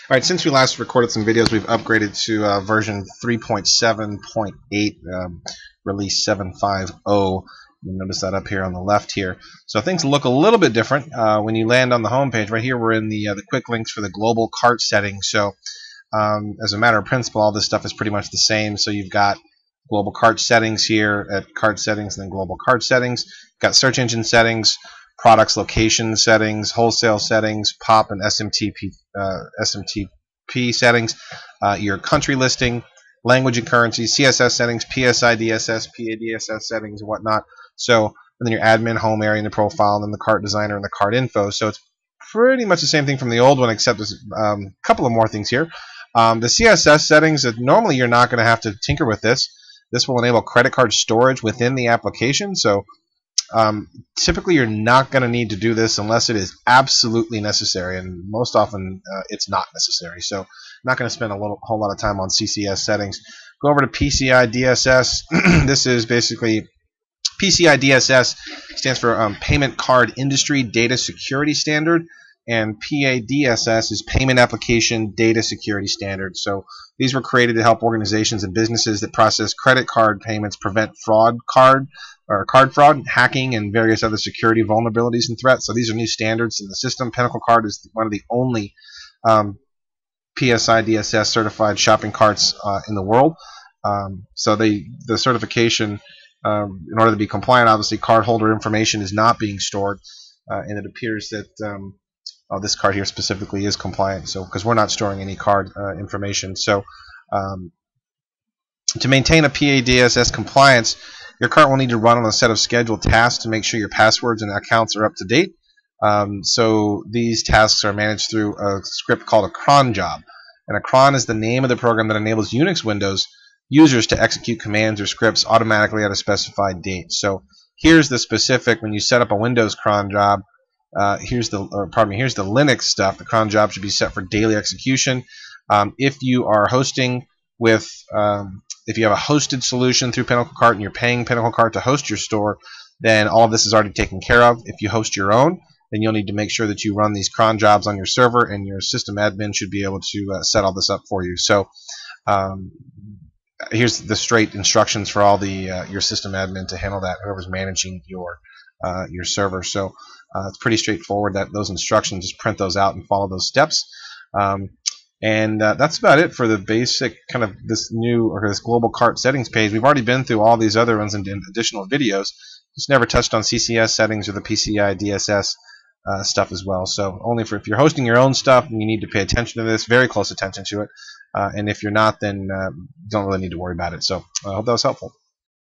Alright, since we last recorded some videos, we've upgraded to version 3.7.8, release 750. You notice that up here on the left here. So things look a little bit different when you land on the home page. Right here we're in the quick links for the global cart settings. So as a matter of principle, all this stuff is pretty much the same. So you've got global cart settings here at cart settings, and then global cart settings. You've got search engine settings, products location settings, wholesale settings, POP and SMTP settings, your country listing, language and currency, CSS settings, PCI-DSS, PA-DSS settings, and whatnot. So, and then your admin, home area, and the profile, and then the cart designer and the cart info. So it's pretty much the same thing from the old one, except there's a couple of more things here. The CSS settings, normally you're not going to have to tinker with this. This will enable credit card storage within the application. So typically you're not going to need to do this unless it is absolutely necessary, and most often it's not necessary. So I'm not going to spend a whole lot of time on CCS settings. Go over to PCI-DSS. This is basically PCI-DSS stands for Payment Card Industry Data Security Standard, and PA-DSS is Payment Application Data Security Standard. So these were created to help organizations and businesses that process credit card payments prevent card fraud, hacking, and various other security vulnerabilities and threats. So these are new standards in the system. Pinnacle Card is one of the only PCI-DSS certified shopping carts in the world. So the certification, in order to be compliant, obviously cardholder information is not being stored, and it appears that this card here specifically is compliant. So because we're not storing any card information, so to maintain a PA-DSS compliance, your cart will need to run on a set of scheduled tasks to make sure your passwords and accounts are up to date. So these tasks are managed through a script called a cron job. And a cron is the name of the program that enables Unix Windows users to execute commands or scripts automatically at a specified date. So here's the specific, when you set up a Windows cron job, here's the Linux stuff. The cron job should be set for daily execution. If you are hosting with if you have a hosted solution through Pinnacle Cart and you're paying Pinnacle Cart to host your store, then all of this is already taken care of. If you host your own, then you'll need to make sure that you run these cron jobs on your server, and your system admin should be able to set all this up for you. So here's the straight instructions for all the your system admin to handle that, whoever's managing your server. So it's pretty straightforward. Those instructions, just print those out and follow those steps. And that's about it for the basic kind of this global cart settings page. We've already been through all these other ones in additional videos. Just never touched on CCS settings or the PCI-DSS stuff as well. So only if you're hosting your own stuff, and you need to pay attention to this, very close attention to it. And if you're not, then don't really need to worry about it. So I hope that was helpful.